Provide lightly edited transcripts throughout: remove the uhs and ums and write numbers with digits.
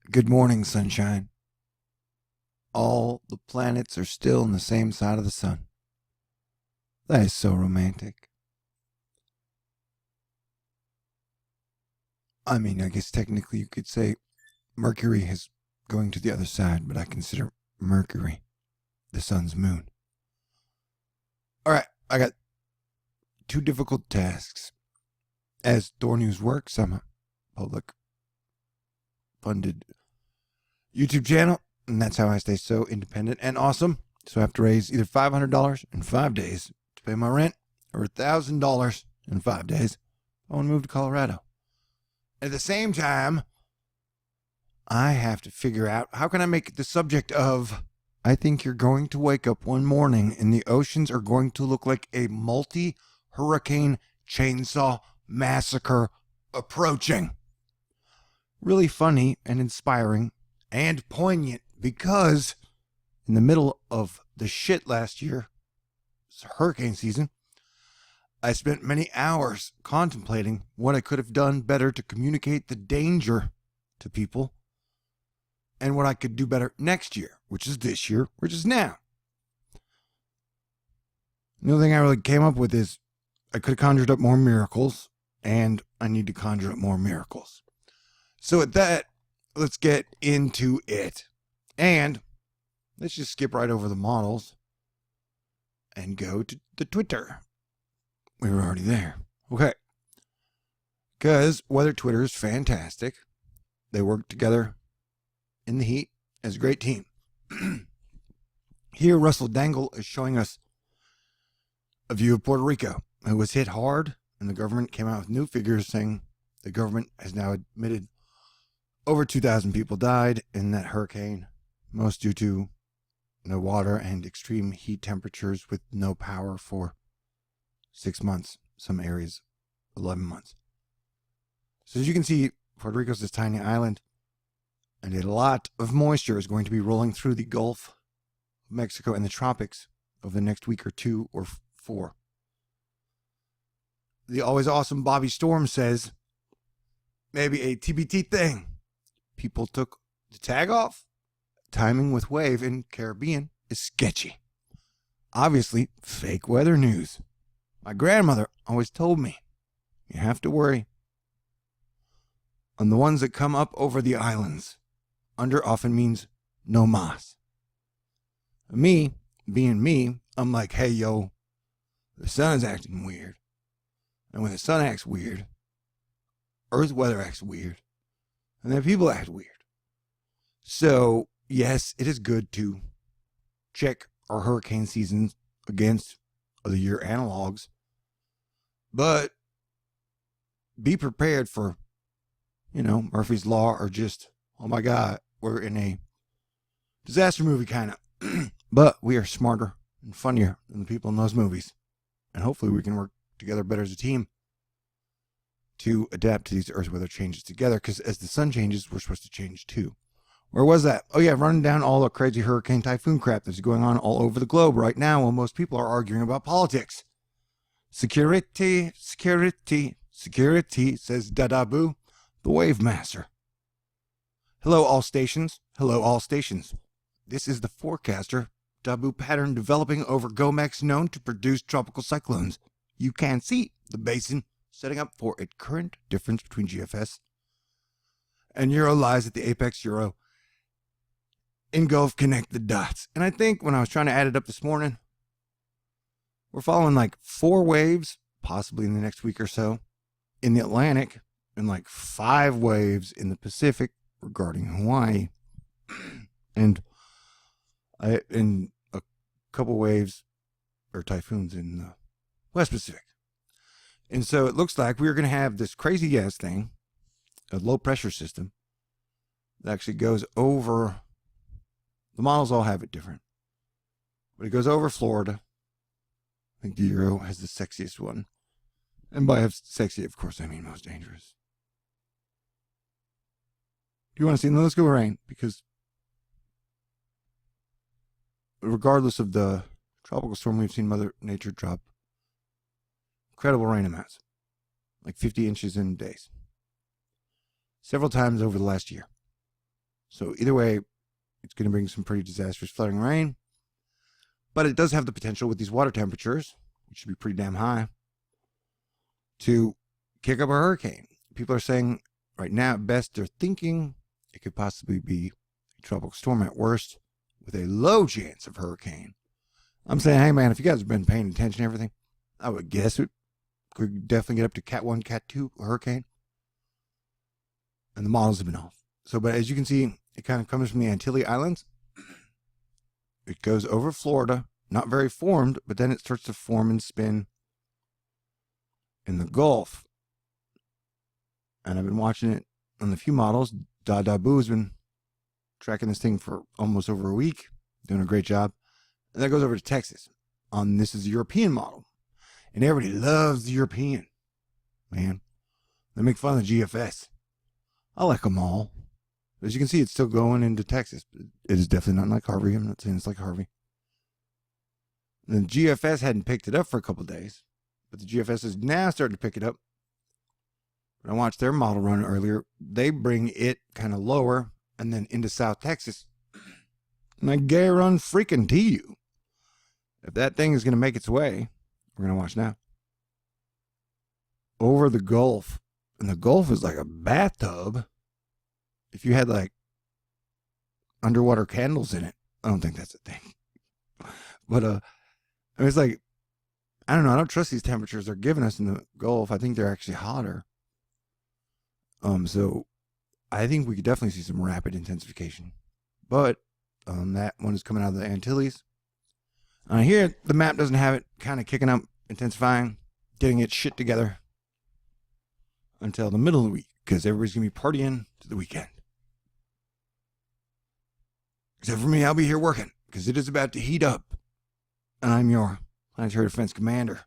Good morning, sunshine. All the planets are still on the same side of the sun. That is so romantic. I mean, I guess technically you could say Mercury is going to the other side, but I consider Mercury the sun's moon. All right, I got two difficult tasks. As THORNEWS works, I'm a public funded YouTube channel, and that's how I stay so independent and awesome. So I have to raise either $500 in 5 days to pay my rent or $1,000 in 5 days. I want to move to Colorado. At the same time, I have to figure out how can I make it the subject of I think you're going to wake up one morning and the oceans are going to look like a multi-hurricane chainsaw massacre approaching. Really funny and inspiring and poignant because in the middle of the shit last year, it's hurricane season, I spent many hours contemplating what I could have done better to communicate the danger to people and what I could do better next year, which is this year, which is now. The only thing I really came up with is I could have conjured up more miracles, and I need to conjure up more miracles. So at that, let's get into it. And let's just skip right over the models and go to the Twitter. We were already there. Okay. Because Weather Twitter is fantastic. They work together in the heat as a great team. Here, Russell Dangle is showing us a view of Puerto Rico. It was hit hard, and the government came out with new figures saying the government has now admitted over 2,000 people died in that hurricane, most due to no water and extreme heat temperatures with no power for 6 months, some areas 11 months. So as you can see, Puerto Rico is this tiny island, and a lot of moisture is going to be rolling through the Gulf of Mexico and the tropics over the next week or two or 4. The always awesome Bobby Storm says, maybe a TBT thing. People took the tag off. Timing with wave in Caribbean is sketchy. Obviously, fake weather news. My grandmother always told me, you have to worry on the ones that come up over the islands. Under often means no mas. Me, being me, I'm like, hey, yo, the sun is acting weird. And when the sun acts weird, Earth weather acts weird. And then people act weird. So, yes, it is good to check our hurricane seasons against other year analogs. But be prepared for, Murphy's Law or just, oh my God, we're in a disaster movie kind of. But we are smarter and funnier than the people in those movies. And hopefully we can work together better as a team to adapt to these Earth weather changes together. Because as the sun changes, we're supposed to change too. Where was that? Oh yeah, running down all the crazy hurricane typhoon crap that's going on all over the globe right now while most people are arguing about politics. Security, security, security, says Dadabu, the wave master. Hello all stations. Hello all stations. This is the forecaster, Dabu pattern developing over Gomex known to produce tropical cyclones. You can see the basin setting up for a current difference between GFS and Euro lies at the apex Euro. Engulf, connect the dots. And I think when I was trying to add it up this morning, we're following like 4 waves, possibly in the next week or so, in the Atlantic, and like 5 waves in the Pacific regarding Hawaii. And a couple waves or typhoons in the West Pacific. And so it looks like we're going to have this crazy ass thing, a low pressure system, that actually goes over. The models all have it different, but it goes over Florida. I think the Euro has the sexiest one. And by sexy, of course, I mean most dangerous. Do you want to see? No, let's go rain, because regardless of the tropical storm, we've seen Mother Nature drop incredible rain amounts, like 50 inches in days, several times over the last year. So either way, it's going to bring some pretty disastrous flooding rain. But it does have the potential with these water temperatures, which should be pretty damn high, to kick up a hurricane. People are saying right now, at best, they're thinking it could possibly be a tropical storm at worst with a low chance of hurricane. I'm saying, hey, man, if you guys have been paying attention to everything, I would guess it could definitely get up to Cat 1, Cat 2 hurricane. And the models have been off. So, but as you can see, it kind of comes from the Antilles Islands. It goes over Florida, not very formed, but then it starts to form and spin in the Gulf. And I've been watching it on the few models. Dada Boo has been tracking this thing for almost over a week, doing a great job. And that goes over to Texas. This is a European model. And everybody loves the European. Man, they make fun of the GFS. I like them all. As you can see, it's still going into Texas. It is definitely not like Harvey. I'm not saying it's like Harvey. The GFS hadn't picked it up for a couple of days, but the GFS is now starting to pick it up. When I watched their model run earlier, they bring it kind of lower and then into South Texas. And I guarantee freaking to you, if that thing is going to make its way, we're going to watch now, over the Gulf. And the Gulf is like a bathtub. If you had like underwater candles in it, I don't think that's a thing. But I mean, it's like, I don't know. I don't trust these temperatures they're giving us in the Gulf. I think they're actually hotter. So I think we could definitely see some rapid intensification. But that one is coming out of the Antilles. Here, the map doesn't have it kind of kicking up, intensifying, getting its shit together until the middle of the week, because everybody's going to be partying to the weekend. Except for me, I'll be here working, because it is about to heat up. And I'm your planetary defense commander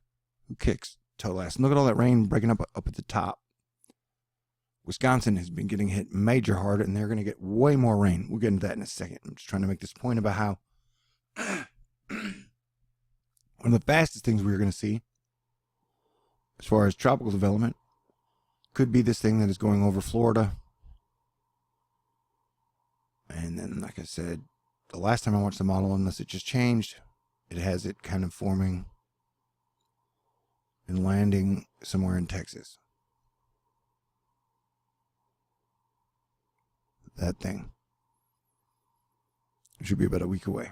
who kicks toe ass. And look at all that rain breaking up at the top. Wisconsin has been getting hit major hard, and they're going to get way more rain. We'll get into that in a second. I'm just trying to make this point about how one of the fastest things we're going to see as far as tropical development could be this thing that is going over Florida. And then, like I said, the last time I watched the model, unless it just changed, it has it kind of forming and landing somewhere in Texas. That thing. It should be about a week away.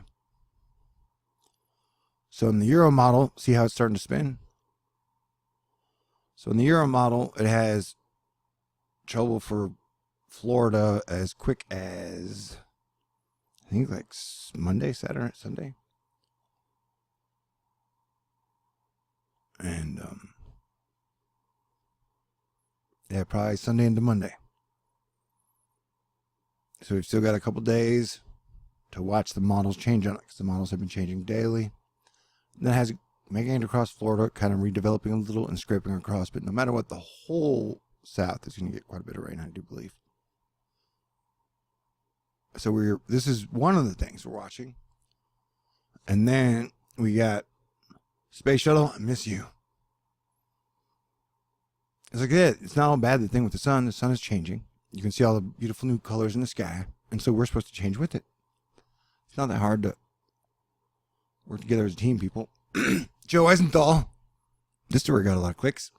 So in the Euro model, see how it's starting to spin? So in the Euro model, it has trouble for Florida as quick as, I think like Monday, Saturday, Sunday. And yeah, probably Sunday into Monday. So we've still got a couple days to watch the models change on it, because the models have been changing daily. And that has it making it across Florida, kind of redeveloping a little and scraping across. But no matter what, the whole south is going to get quite a bit of rain, I do believe. So this is one of the things we're watching. And then we got Space Shuttle, I miss you. It's like that. It's not all bad, the thing with the sun. The sun is changing. You can see all the beautiful new colors in the sky. And so we're supposed to change with it. It's not that hard to work together as a team, people. Joe Eisenthal. This story got a lot of clicks.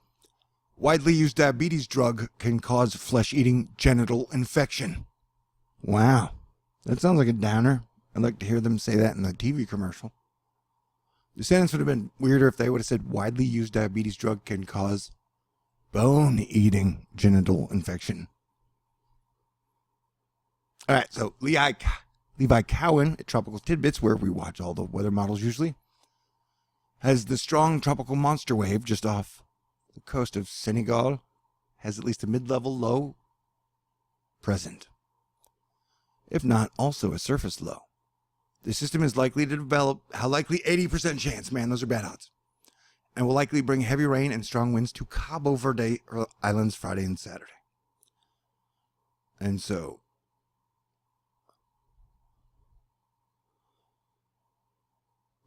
Widely used diabetes drug can cause flesh-eating genital infection. Wow. That sounds like a downer. I'd like to hear them say that in the TV commercial. The sentence would have been weirder if they would have said widely used diabetes drug can cause bone-eating genital infection. All right, so Levi Cowan at Tropical Tidbits, where we watch all the weather models usually, has the strong tropical monster wave just off the coast of Senegal, has at least a mid-level low present, if not also a surface low. The system is likely to develop, how likely? 80% chance, man, those are bad odds, and will likely bring heavy rain and strong winds to Cabo Verde Islands Friday and Saturday. And so,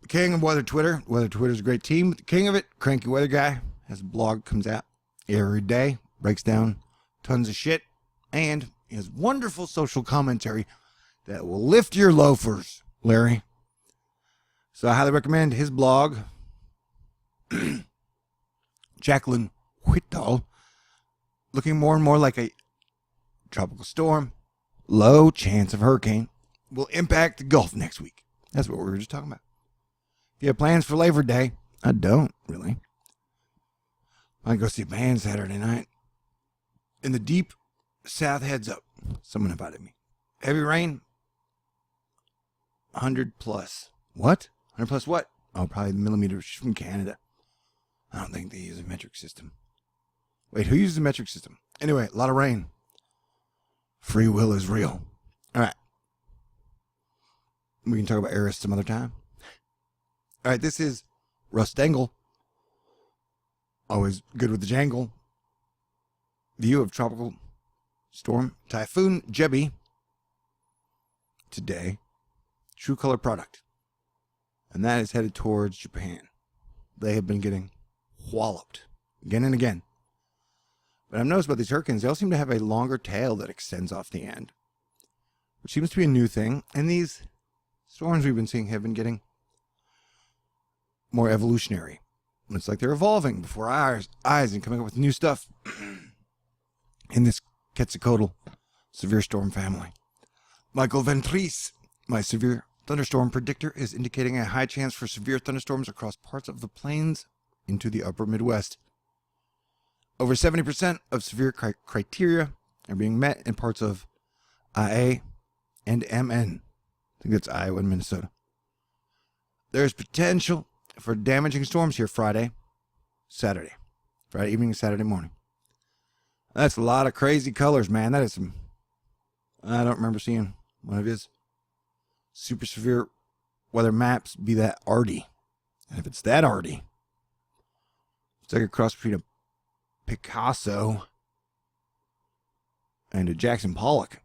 the king of Weather Twitter is a great team, but the king of it, Cranky Weather Guy, has a blog, comes out every day, breaks down tons of shit, and He has wonderful social commentary that will lift your loafers, Larry. So I highly recommend his blog. Jacqueline Whitall, looking more and more like a tropical storm, low chance of hurricane, will impact the Gulf next week. That's what we were just talking about. If you have plans for Labor Day, I don't really. I might go see a band Saturday night. In the deep south heads up. Someone invited me. Heavy rain. 100 plus. What? 100 plus what? Oh, probably millimeters from Canada. I don't think they use a metric system. Wait, who uses a metric system? Anyway, a lot of rain. Free will is real. All right. We can talk about Eris some other time. All right, this is Russ Stengel. Always good with the jangle. View of tropical storm Typhoon Jebi. Today, True Color product. And that is headed towards Japan. They have been getting walloped again and again. But I've noticed about these hurricanes, they all seem to have a longer tail that extends off the end, which seems to be a new thing. And these storms we've been seeing have been getting more evolutionary. It's like they're evolving before our eyes and coming up with new stuff in this Quetzalcoatl severe storm family. Michael Ventris, my severe thunderstorm predictor, is indicating a high chance for severe thunderstorms across parts of the plains into the upper Midwest. Over 70% of severe criteria are being met in parts of IA and MN. I think that's Iowa and Minnesota. There's potential for damaging storms here Friday evening and Saturday morning. That's a lot of crazy colors, man. That is some, I don't remember seeing one of his super severe weather maps be that arty. And if it's that arty, it's like a cross between a Picasso and a Jackson Pollock,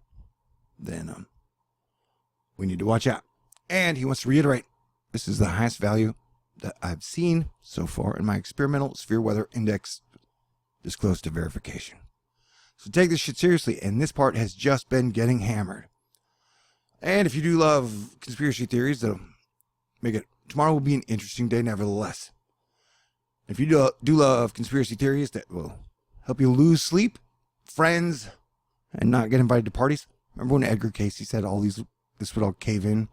then we need to watch out. And he wants to reiterate, this is the highest value that I've seen so far in my experimental severe weather index this close to verification. So take this shit seriously, and this part has just been getting hammered. And if you do love conspiracy theories, that'll make it, tomorrow will be an interesting day nevertheless. If you do love conspiracy theories that will help you lose sleep, friends, and not get invited to parties. Remember when Edgar Casey said this would all cave in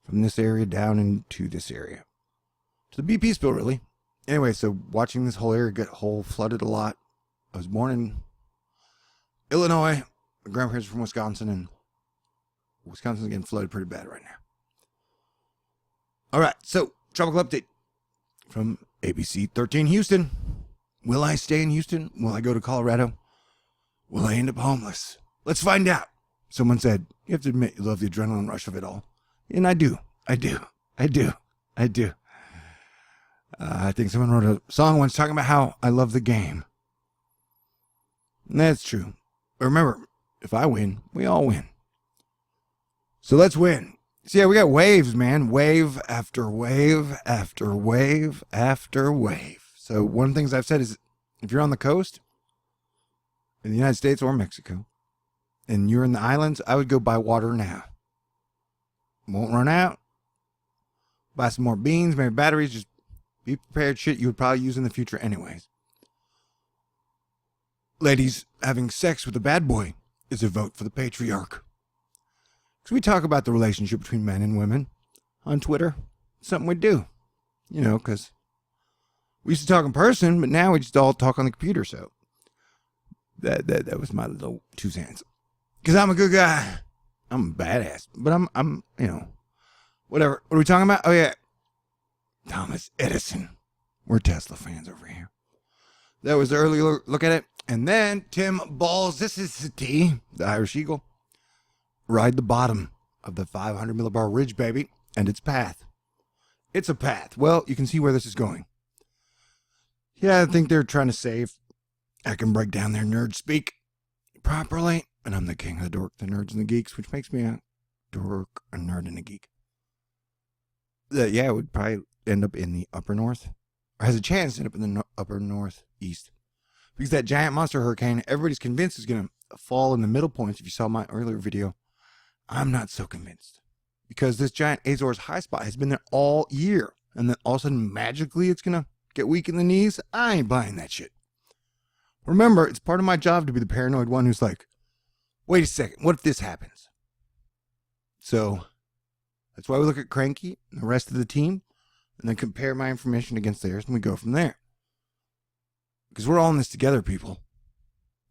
from this area down into this area? To the BP spill, really. Anyway, so watching this whole area get flooded a lot. I was born in Illinois. My grandparents are from Wisconsin, and Wisconsin's getting flooded pretty bad right now. All right, so tropical update from ABC 13 Houston. Will I stay in Houston? Will I go to Colorado? Will I end up homeless? Let's find out. Someone said, you have to admit you love the adrenaline rush of it all. And I do. I think someone wrote a song once talking about how I love the game. And that's true. But remember, if I win, we all win. So let's win. So yeah, we got waves, man. Wave after wave after wave after wave. So one of the things I've said is, if you're on the coast, in the United States or Mexico, and you're in the islands, I would go buy water now. Won't run out. Buy some more beans, maybe batteries. Just be prepared. Shit you would probably use in the future anyways. Ladies, having sex with a bad boy is a vote for the patriarch. Because we talk about the relationship between men and women on Twitter. Something we do. You know, because we used to talk in person, but now we just all talk on the computer. So that was my little 2 cents. Because I'm a good guy. I'm a badass. But I'm you know, whatever. What are we talking about? Oh, yeah. Thomas Edison. We're Tesla fans over here. That was the early look at it. And then Tim Balsicity, the Irish Eagle, ride the bottom of the 500 millibar ridge, baby, and its path. It's a path. Well, you can see where this is going. Yeah, I think they're trying to save. I can break down their nerd speak properly, and I'm the king of the dork, the nerds, and the geeks, which makes me a dork, a nerd, and a geek. Yeah, it would probably end up in the upper north, or has a chance to end up in the upper northeast. Because that giant monster hurricane, everybody's convinced is going to fall in the middle points. If you saw my earlier video, I'm not so convinced. Because this giant Azores high spot has been there all year. And then all of a sudden, magically, it's going to get weak in the knees. I ain't buying that shit. Remember, it's part of my job to be the paranoid one who's like, wait a second, what if this happens? So that's why we look at Cranky and the rest of the team and then compare my information against theirs and we go from there. Because we're all in this together, people.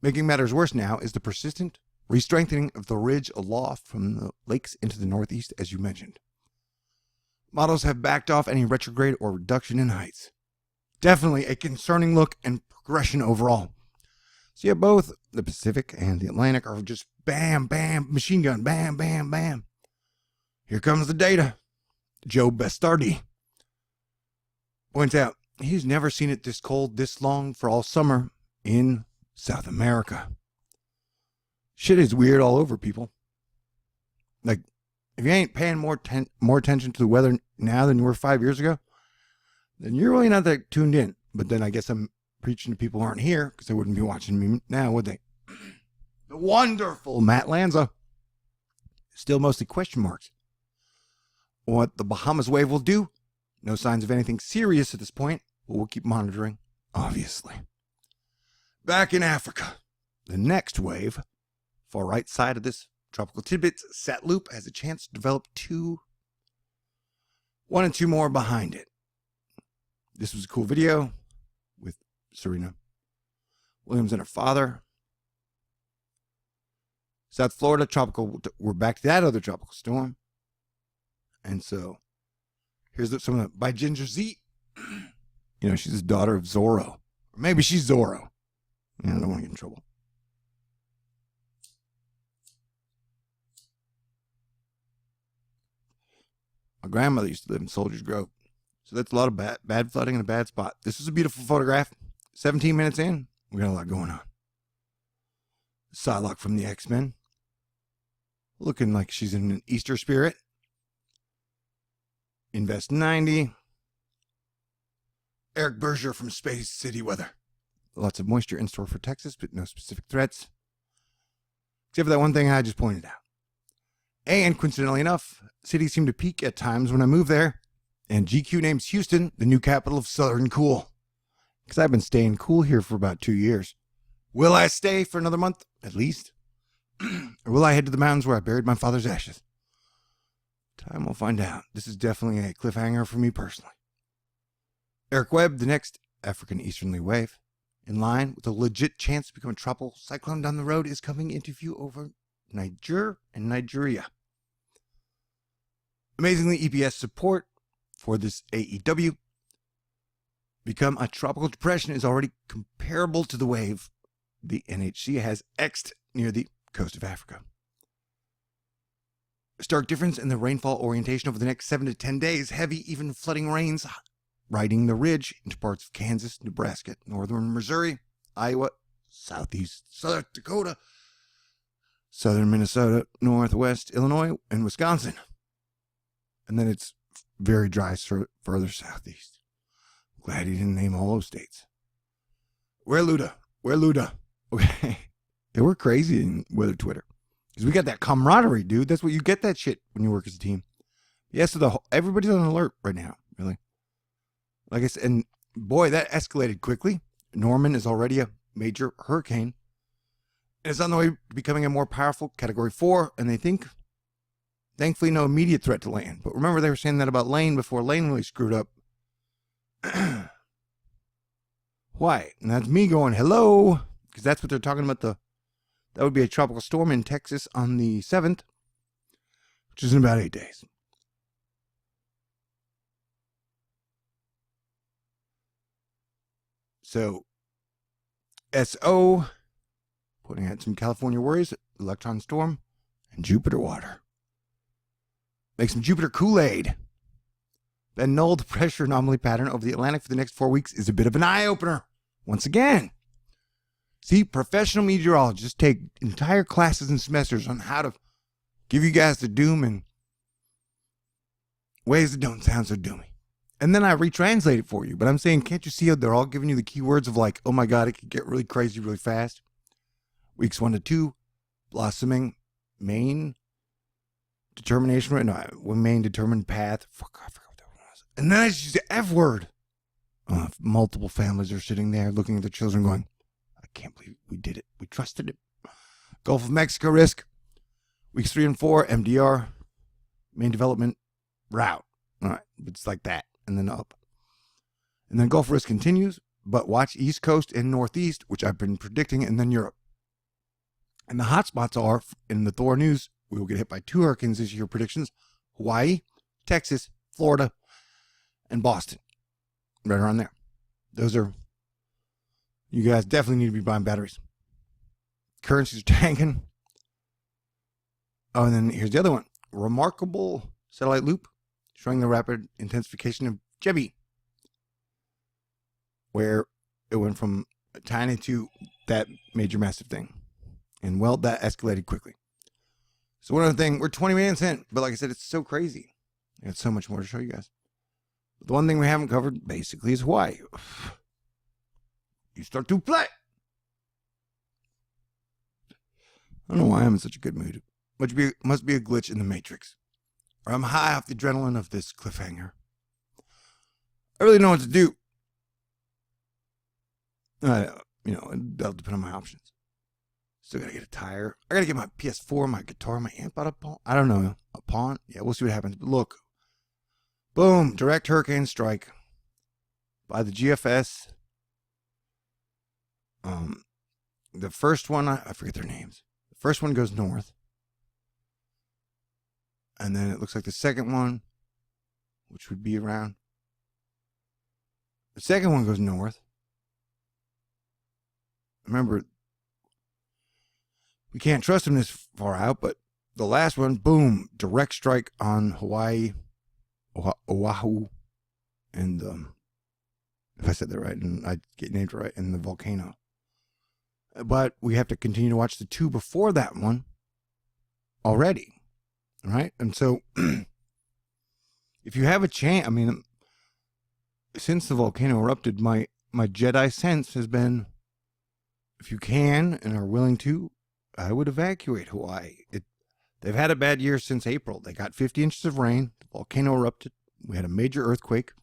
Making matters worse now is the persistent re-strengthening of the ridge aloft from the lakes into the northeast, as you mentioned. Models have backed off any retrograde or reduction in heights. Definitely a concerning look and progression overall. So yeah, both the Pacific and the Atlantic are just bam, bam, machine gun, bam, bam, bam. Here comes the data. Joe Bastardi points out he's never seen it this cold this long for all summer in South America. Shit is weird all over, people. Like, if you ain't paying more attention to the weather now than you were 5 years ago, then you're really not that tuned in. But then I guess I'm preaching to people who aren't here because they wouldn't be watching me now, would they? The wonderful Matt Lanza. Still mostly question marks. What the Bahamas wave will do? No signs of anything serious at this point, but we'll keep monitoring, obviously. Back in Africa, the next wave, far right side of this tropical tidbits, Sat Loop has a chance to develop one and two more behind it. This was a cool video with Serena Williams and her father. South Florida, tropical, we're back to that other tropical storm. And so, here's some of the, by Ginger Z. You know, she's the daughter of Zorro. Or maybe she's Zorro. Yeah, I don't want to get in trouble. My grandmother used to live in Soldiers Grove. So that's a lot of bad flooding in a bad spot. This is a beautiful photograph. 17 minutes in, we got a lot going on. Psylocke from the X-Men. Looking like she's in an Easter spirit. Invest 90. Eric Berger from Space City Weather. Lots of moisture in store for Texas, but no specific threats. Except for that one thing I just pointed out. And coincidentally enough, cities seem to peak at times when I move there. And GQ names Houston the new capital of Southern Cool. Because I've been staying cool here for about 2 years. Will I stay for another month, at least? Or will I head to the mountains where I buried my father's ashes? Time will find out. This is definitely a cliffhanger for me personally. Eric Webb, the next African easterly wave, in line with a legit chance to become a tropical cyclone down the road, is coming into view over Niger and Nigeria. Amazingly, EPS support for this AEW become a tropical depression is already comparable to the wave the NHC has X'd near the coast of Africa. A stark difference in the rainfall orientation over the next 7 to 10 days. Heavy, even flooding rains riding the ridge into parts of Kansas, Nebraska, northern Missouri, Iowa, southeast South Dakota, southern Minnesota, northwest Illinois, and Wisconsin. And then it's very dry further southeast. Glad he didn't name all those states. Where Luda? Okay. Yeah, we're crazy in weather Twitter. Because we got that camaraderie, dude. That's what you get that shit when you work as a team. Yeah, so everybody's on alert right now, really. Like I said, and boy, that escalated quickly. Norman is already a major hurricane. And it's on the way to becoming a more powerful Category 4. And they think, thankfully, no immediate threat to land. But remember, they were saying that about Lane before Lane really screwed up. Why? And that's me going, hello. Because that's what they're talking about. That would be a tropical storm in Texas on the 7th, which is in about 8 days. So, SO, putting out some California worries, electron storm, and Jupiter water. Make some Jupiter Kool-Aid. The null pressure anomaly pattern over the Atlantic for the next 4 weeks is a bit of an eye-opener. Once again. See, professional meteorologists take entire classes and semesters on how to give you guys the doom in ways that don't sound so doomy. And then I retranslate it for you. But I'm saying, can't you see how they're all giving you the keywords of like, oh my God, it could get really crazy really fast. Weeks 1 to 2, blossoming, main, determination, main determined path. Fuck, I forgot what that one was. And then I just use the F word. Multiple families are sitting there looking at their children going, I can't believe we did it. We trusted it. Gulf of Mexico risk. Weeks 3 and 4, MDR, main development, route. All right, it's like that. And then up. And then Gulf risk continues, but watch East Coast and Northeast, which I've been predicting, and then Europe. And the hotspots are, in the THORNEWS, we will get hit by 2 hurricanes this year predictions. Hawaii, Texas, Florida, and Boston. Right around there. Those are, you guys definitely need to be buying batteries. Currencies are tanking. Oh, and then here's the other one. Remarkable satellite loop showing the rapid intensification of Jebi, where it went from tiny to that major massive thing. And well, that escalated quickly. So one other thing, we're 20 minutes in, but like I said, it's so crazy. There's so much more to show you guys. But the one thing we haven't covered basically is Hawaii. You start to play. I don't know why I'm in such a good mood. Must be a glitch in the Matrix. Or I'm high off the adrenaline of this cliffhanger. I really don't know what to do. That'll depend on my options. Still gotta get a tire. I gotta get my PS4, my guitar, my amp out of pawn. I don't know. A pawn? Yeah, we'll see what happens. But look. Boom. Direct hurricane strike. By the GFS. The first one, I forget their names. The first one goes north. And then it looks like the second one, which would be around. The second one goes north. Remember, we can't trust them this far out, but the last one, boom, direct strike on Hawaii, Oahu, and if I said that right, and I get named right, and the volcano. But we have to continue to watch the 2 before that one already, right? And so, if you have a chance, I mean, since the volcano erupted, my Jedi sense has been, if you can and are willing to, I would evacuate Hawaii. They've had a bad year since April. They got 50 inches of rain. The volcano erupted. We had a major earthquake.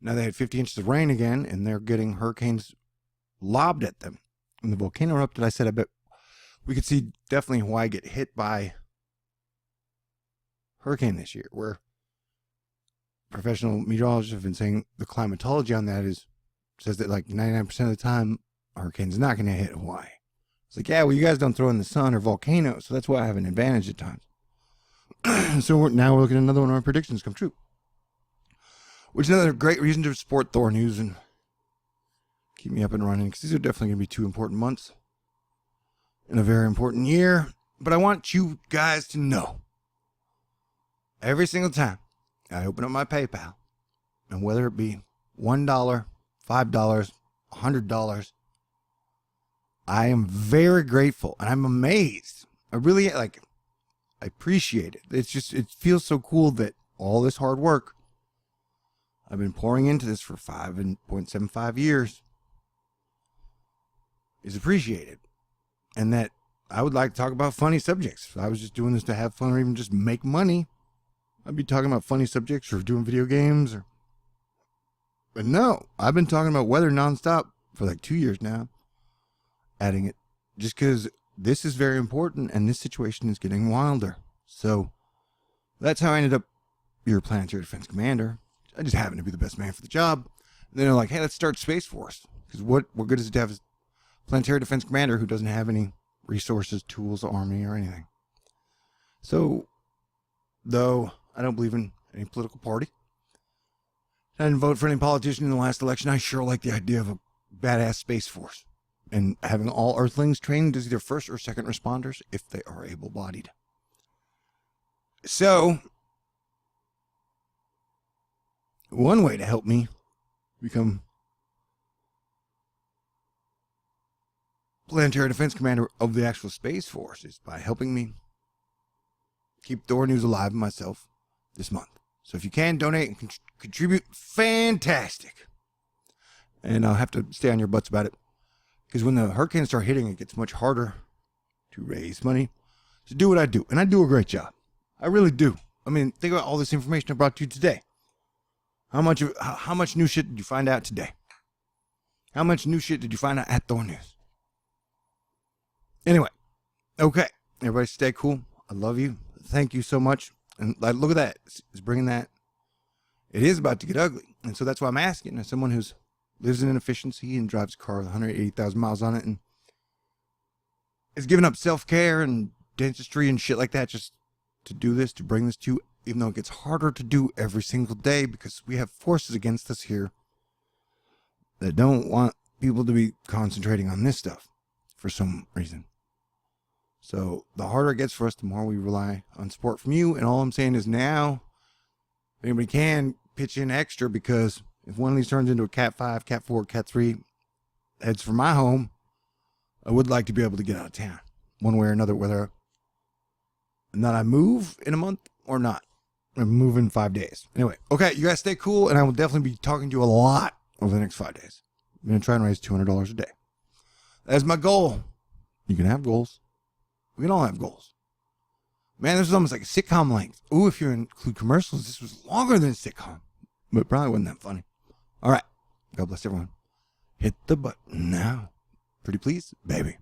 Now they had 50 inches of rain again, and they're getting hurricanes lobbed at them. When the volcano erupted, I said, I bet we could see definitely Hawaii get hit by hurricane this year, where professional meteorologists have been saying the climatology on that says that like 99% of the time, a hurricane's not going to hit Hawaii. It's like, yeah, well, you guys don't throw in the sun or volcanoes, so that's why I have an advantage at times. So now we're looking at another one of our predictions come true. Which is another great reason to support THORNEWS and keep me up and running, because these are definitely going to be 2 important months in a very important year. But I want you guys to know, every single time I open up my PayPal, and whether it be $1, $5, $100, I am very grateful, and I'm amazed. I really, I appreciate it. It feels so cool that all this hard work I've been pouring into this for 5.75 years is appreciated. And that I would like to talk about funny subjects. If I was just doing this to have fun or even just make money, I'd be talking about funny subjects or doing video games. But no, I've been talking about weather nonstop for like 2 years now. Adding it just because this is very important and this situation is getting wilder. So that's how I ended up your Planetary Defense Commander. I just happen to be the best man for the job. And then they're like, hey, let's start Space Force. Because what good is it to have a Planetary Defense Commander who doesn't have any resources, tools, army, or anything? So, though I don't believe in any political party, I didn't vote for any politician in the last election, I sure like the idea of a badass Space Force. And having all Earthlings trained as either first or second responders if they are able-bodied. So, one way to help me become Planetary Defense Commander of the actual Space Force is by helping me keep THORNEWS alive myself this month. So if you can donate and contribute, fantastic. And I'll have to stay on your butts about it. Because when the hurricanes start hitting, it gets much harder to raise money to do what I do. And I do a great job. I really do. I mean, think about all this information I brought to you today. How much new shit did you find out today? How much new shit did you find out at THORNEWS? Anyway, okay. Everybody stay cool. I love you. Thank you so much. And like, look at that. It's bringing that. It is about to get ugly. And so that's why I'm asking, as someone who's lives in inefficiency and drives a car with 180,000 miles on it and is giving up self-care and dentistry and shit like that just to do this, to bring this to you, even though it gets harder to do every single day because we have forces against us here that don't want people to be concentrating on this stuff for some reason. So the harder it gets for us, the more we rely on support from you. And all I'm saying is now, if anybody can, pitch in extra, because if one of these turns into a Cat 5, Cat 4, Cat 3, heads for my home, I would like to be able to get out of town one way or another, whether or not I move in a month or not. I'm moving in 5 days. Anyway, okay, you guys stay cool, and I will definitely be talking to you a lot over the next 5 days. I'm going to try and raise $200 a day. That's my goal. You can have goals. We can all have goals. Man, this was almost like a sitcom length. Ooh, if you include commercials, this was longer than a sitcom. But it probably wasn't that funny. All right. God bless everyone. Hit the button now. Pretty please, baby.